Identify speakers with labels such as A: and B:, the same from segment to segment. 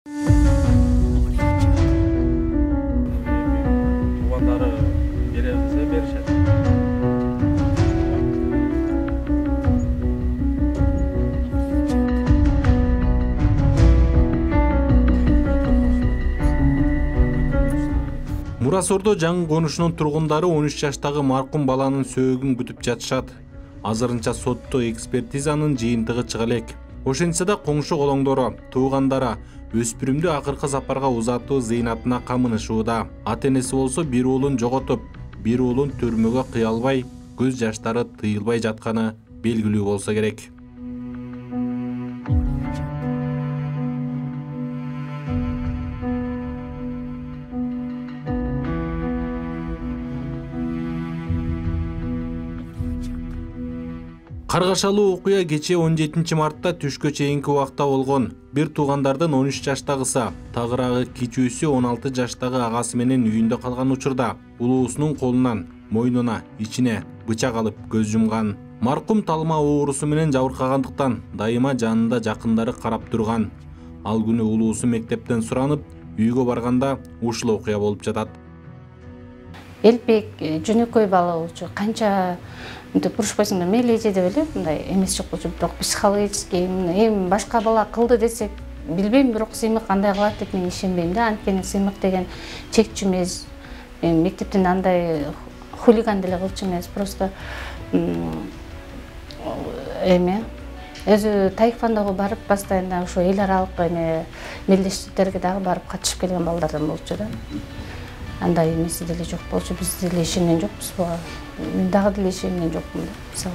A: Туугандары берем десе беришет. Мурас Ордо жаңы конушунун тургундары 13 жаштагы маркум баланын сөөгүн күтүп жатышат. Азырынча сотто экспертизанын жыйынтыгы чыга элек. Ошентсе да коңшу колоңдору, туугандары өспүрүмдү акыркы сапарга узатуу зыйнатына камынышууда. Ата-энеси болсо бир уулун жоготуп, бир уулун түрмөгө кыя албай, көз жаштары тыйылбай жатканы белгилүү болсо керек. Каргашалуу окуя кечээ 17 мартта түшкө чейинки убакта болгон. Бир туугандардын 13 жаштагысы, тагыраагы кичүүсү 16 жаштагы агасы менен үйүндө калган учурда улуусунун колунан, мойнуна, ичине бычак алып көз жумган. Маркум талма оорусу менен жабыркагандыктан дайыма жанында жакындары карап турган. Ал күнү улуусу мектептен суранып, үйгө барганда ушул окуя болуп жатат.
B: Элбек жөнөкөй бала болчу, канча бурушпайсың да мейли эже деп эле мындай эмес жок болчу, бирок психологически эми башка бала кылды десек билбейм, бирок сыймык андай кылат деп мен ишенбейм да. Анткени сыймык деген чекчү эмес, мектептен андай хулиган деле кылчу эмес, просто эме өзү таеквондого барып постоянно ошо эл аралык мелдештиктерге дагы барып катышып келген балдардан болчу да. Андай эмеси деле жок болчу, биз деле ишенген жокпуз буга. Мен дагы деле ишенген жокмун да, мисалы.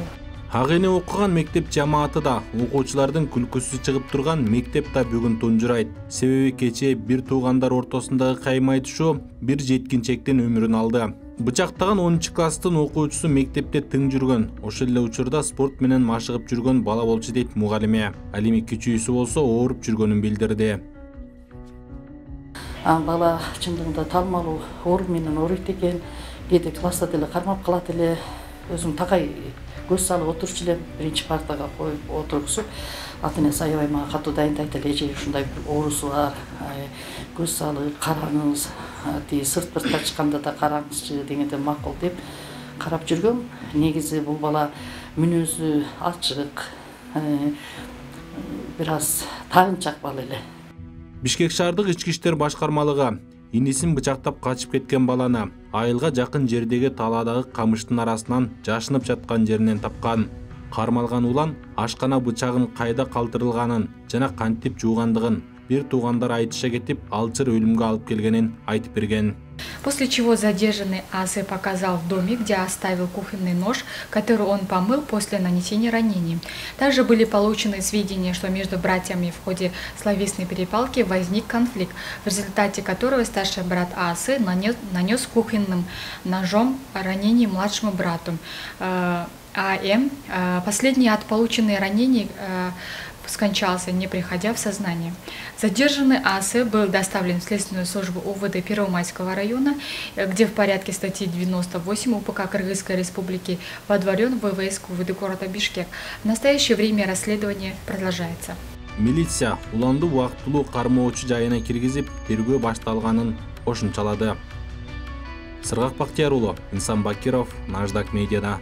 A: Ак эне окуган мектеп жамааты да, окуучулардын күлкүсү чыгып турган мектеп да бүгүн тунжурайт. Себеби кечээ бир туугандар ортосундагы кайма айтышуу бир жеткинчектин өмүрүн алды. Бычактаган 10 класстын окуучусу мектепте тың жүргөн. Ошол эле учурда спорт менен машыгып жүргөн бала болчу дейт мугалиме. Ал эми кичүүсү болсо ооруп жүргөнүн билдирди.
C: Бала чындыгында талмалуу оору менен ооруйт экен. Кээде класста деле кармап калат эле. Өзүм такай көз салып отурчу элем, биринчи партага коюп отургузуп, ата-энеси аябай мага катуу дайындайт эле, эже ушундай бир оорусу бар, көз салып караңыз, сырт быртка чыкканда да караңызчы дегенде макул деп карап жүргөм. Негизи бул бала мүнөзү ачык, бир аз тагынчак бала эле.
A: Бишкек шаардык ички иштер башкармалыгы инисин бычактап качып кеткен баланы айылга жакын жердеги талаадагы камыштын арасынан жашынып жаткан жеринен тапкан. Кармалган улан ашкана бычагын кайда калтырылганын жана кантип жуугандыгын бир туугандар айтыша кетип, алчыр өлүмгө алып келгенин айтып берген.
D: После чего задержанный А.С. показал в доме, где оставил кухонный нож, который он помыл после нанесения ранений. Также были получены сведения, что между братьями в ходе словесной перепалки возник конфликт, в результате которого старший брат А.С. нанес кухонным ножом ранение младшему брату А.М. Последний от полученных ранений скончался, не приходя в сознание. Задержанный А.С. был доставлен в следственную службу УВД Первомайского района, где в порядке статьи 98 УПК Кыргызской Республики водворен в ВВС УВД города Бишкек. В настоящее время расследование продолжается.
A: Милиция уланды убактылуу кармоочу жайына киргизип, тергөө башталганын кошумчалады. Сыргак Бактияр уулу, Инсан Бакиров, Наждак медиада.